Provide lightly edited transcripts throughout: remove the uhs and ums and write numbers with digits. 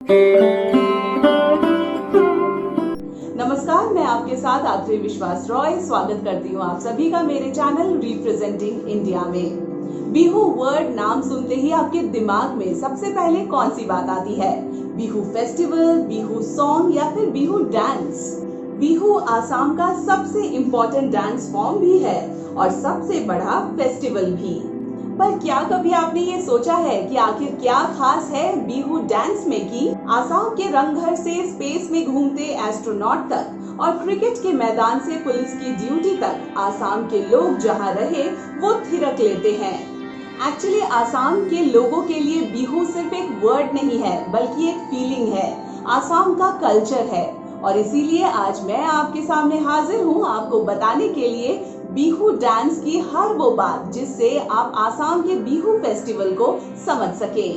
नमस्कार, मैं आपके साथ आत्री विश्वास रॉय स्वागत करती हूँ आप सभी का मेरे चैनल रिप्रेजेंटिंग इंडिया में। बिहू वर्ड नाम सुनते ही आपके दिमाग में सबसे पहले कौन सी बात आती है? बिहू फेस्टिवल, बिहू सॉन्ग या फिर बिहू डांस? बिहू आसाम का सबसे इम्पोर्टेंट डांस फॉर्म भी है और सबसे बड़ा फेस्टिवल भी। पर क्या कभी आपने ये सोचा है कि आखिर क्या खास है बिहू डांस में कि आसाम के रंगघर से स्पेस में घूमते एस्ट्रोनॉट तक और क्रिकेट के मैदान से पुलिस की ड्यूटी तक आसाम के लोग जहां रहे वो थिरक लेते हैं। एक्चुअली आसाम के लोगों के लिए बिहू सिर्फ एक वर्ड नहीं है बल्कि एक फीलिंग है, आसाम का कल्चर है। और इसीलिए आज मैं आपके सामने हाजिर हूँ आपको बताने के लिए बिहू डांस की हर वो बात जिससे आप आसाम के बिहू फेस्टिवल को समझ सके।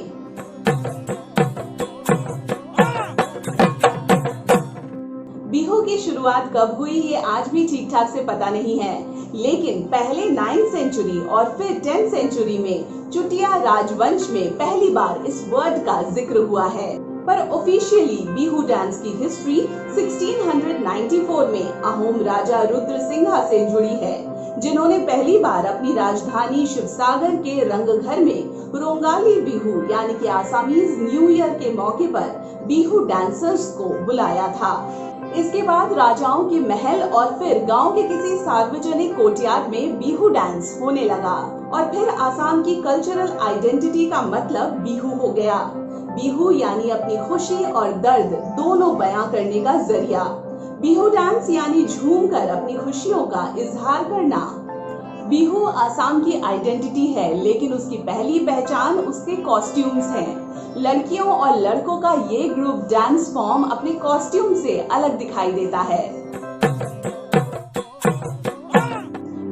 बिहू की शुरुआत कब हुई ये आज भी ठीक ठाक से पता नहीं है, लेकिन पहले 9th सेंचुरी और फिर 10th सेंचुरी में चुटिया राजवंश में पहली बार इस वर्ड का जिक्र हुआ है। पर ऑफिशियली बिहू डांस की हिस्ट्री 1694 में अहोम राजा रुद्र सिंघा से जुड़ी है, जिन्होंने पहली बार अपनी राजधानी शिवसागर के रंगघर में रोंगाली बिहू यानी कि आसामीज न्यू ईयर के मौके पर बिहू डांसर्स को बुलाया था। इसके बाद राजाओं के महल और फिर गांव के किसी सार्वजनिक कोर्टयार्ड में बिहू डांस होने लगा और फिर आसाम की कल्चरल आइडेंटिटी का मतलब बिहू हो गया। बिहू यानी अपनी खुशी और दर्द दोनों बयां करने का जरिया। बिहू डांस यानी झूमकर अपनी खुशियों का इजहार करना। बिहू आसाम की आइडेंटिटी है, लेकिन उसकी पहली पहचान उसके कॉस्ट्यूम्स हैं। लड़कियों और लड़कों का ये ग्रुप डांस फॉर्म अपने कॉस्ट्यूम से अलग दिखाई देता है।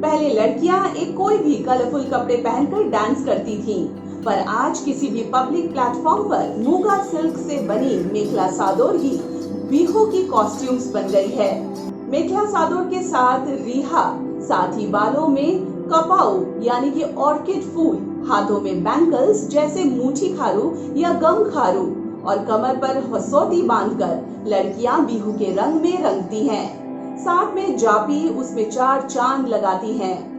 पहले लड़कियां एक कोई भी कलरफुल कपड़े पहनकर डांस करती थीं, पर आज किसी भी पब्लिक प्लेटफॉर्म पर मूगा सिल्क से बनी मेखला सादोर ही बिहू की कॉस्ट्यूम्स बन गई है। मेखला सादोर के साथ रिहा, साथ ही बालों में कपाऊ यानी कि ऑर्किड फूल, हाथों में बैंगल्स जैसे मूठी खारू या गम खारू और कमर पर हसौती बांधकर लड़कियां बिहू के रंग में रंगती हैं। साथ में जापी, उसमें 4 चांद लगाती हैं।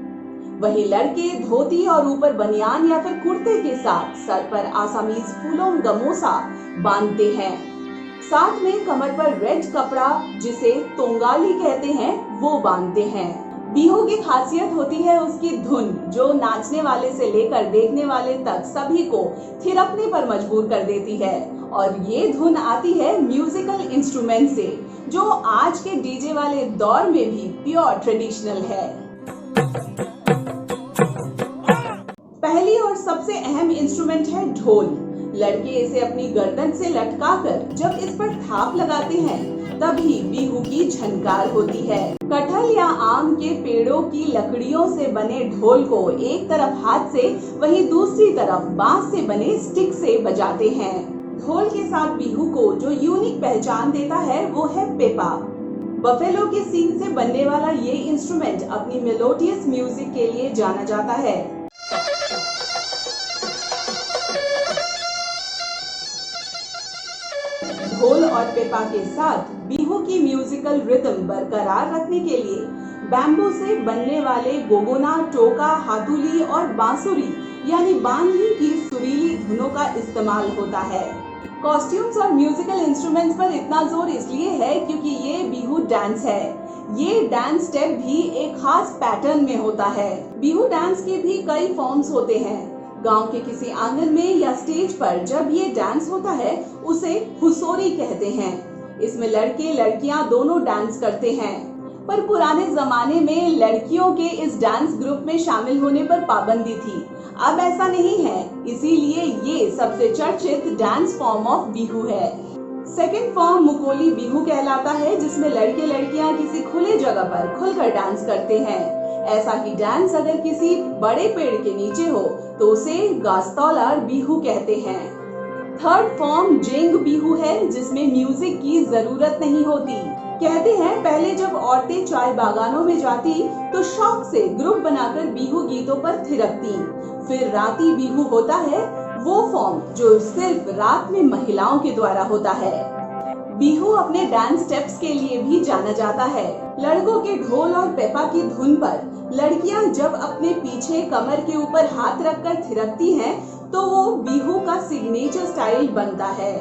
वही लड़के धोती और ऊपर बनियान या फिर कुर्ते के साथ सर पर आसामीज फूलों गमोसा बांधते हैं। साथ में कमर पर रेड कपड़ा जिसे तोंगाली कहते हैं वो बांधते हैं। बिहू की खासियत होती है उसकी धुन, जो नाचने वाले से लेकर देखने वाले तक सभी को थिरकने पर मजबूर कर देती है। और ये धुन आती है म्यूजिकल इंस्ट्रूमेंट से, जो आज के डीजे वाले दौर में भी प्योर ट्रेडिशनल है। पहली और सबसे अहम इंस्ट्रूमेंट है ढोल। लड़के इसे अपनी गर्दन से लटकाकर जब इस पर थाप लगाते हैं तभी बिहू की झनकार होती है। कटहल या आम के पेड़ों की लकड़ियों से बने ढोल को एक तरफ हाथ से वहीं दूसरी तरफ बांस से बने स्टिक से बजाते हैं। ढोल के साथ बिहू को जो यूनिक पहचान देता है वो है पेपा। बफेलो के सींग से बनने वाला ये इंस्ट्रूमेंट अपनी मेलोडियस म्यूजिक के लिए जाना जाता है। ढोल और पेपा के साथ बिहू की म्यूजिकल रिदम बरकरार रखने के लिए बैम्बू से बनने वाले गोगोना, टोका, हाथुली और बांसुरी यानी बांधनी की सुरीली धुनों का इस्तेमाल होता है। कॉस्ट्यूम्स और म्यूजिकल इंस्ट्रूमेंट्स पर इतना जोर इसलिए है क्योंकि ये बिहू डांस है। ये डांस स्टेप भी एक खास पैटर्न में होता है। बिहू डांस के भी कई फॉर्म्स होते हैं। गांव के किसी आंगन में या स्टेज पर जब ये डांस होता है उसे हुसोरी कहते हैं। इसमें लड़के लड़कियां दोनों डांस करते हैं। पर पुराने जमाने में लड़कियों के इस डांस ग्रुप में शामिल होने पर पाबंदी थी, अब ऐसा नहीं है, इसीलिए ये सबसे चर्चित डांस फॉर्म ऑफ बिहू है। सेकेंड फॉर्म मुकोली बिहू कहलाता है, जिसमें लड़के लड़कियां किसी खुले जगह पर खुलकर डांस करते हैं। ऐसा ही डांस अगर किसी बड़े पेड़ के नीचे हो तो उसे गास्तौलार बिहू कहते हैं। थर्ड फॉर्म जेंग बिहू है, जिसमें म्यूजिक की जरूरत नहीं होती। कहते हैं पहले जब औरतें चाय बागानों में जाती तो शौक से ग्रुप बनाकर बिहू गीतों पर थिरकती। फिर राती बिहू होता है वो फॉर्म जो सिर्फ रात में महिलाओं के द्वारा होता है। बिहू अपने डांस स्टेप्स के लिए भी जाना जाता है। लड़कों के ढोल और पेपा की धुन पर लड़कियां जब अपने पीछे कमर के ऊपर हाथ रखकर थिरकती हैं, तो वो बिहू का सिग्नेचर स्टाइल बनता है।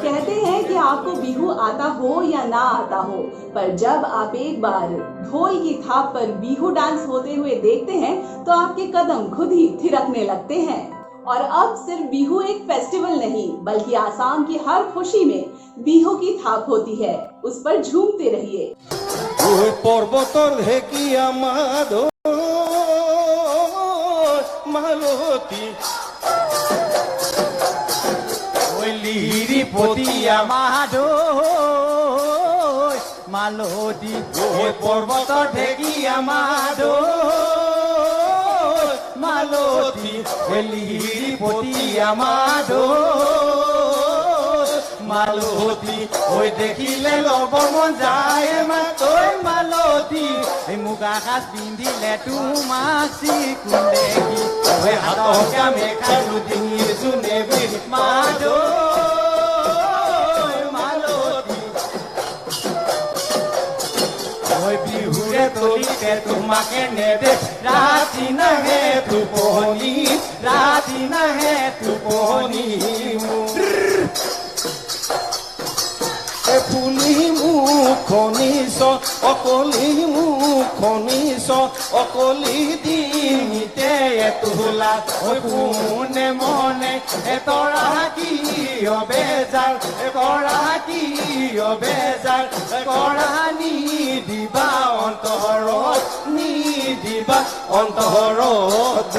कहते हैं कि आपको बिहू आता हो या ना आता हो, पर जब आप एक बार ढोल की थाप पर बिहू डांस होते हुए देखते हैं तो आपके कदम खुद ही थिरकने लगते हैं। और अब सिर्फ बिहू एक फेस्टिवल नहीं, बल्कि आसाम की हर खुशी में बिहू की थाप होती है। उस पर झूमते रहिए। লিরি পতিয়া মাধৈ মালতী ওই পর্বত ঢেকিয়া মাধৈ মালতী লিরি পতিয়া মাধৈ মালতী ওই দেখিলে লবৰ মন যায় মাতৈ মালতী এই মুগা সাজ পিন্ধিলে তোমাক চিকুণ দেখি ওই হাতকা মেখাৰু ডিঙিৰ জোনে বিৰি মাধৈ বিহুৰে তলিতে তোমাকে নেদে ৰাতি নাহে টোপনি ৰাতি নাহে টোপনি ফুলি মুখনি চ অকলি মুখনি চ অকলি ডিঙিতে তোলা কোনে মনে তৰা কি অবেজাৰ কৰা কি অবেজাৰ কৰা নিদিবা অন্তৰত নিদিবা অন্তৰত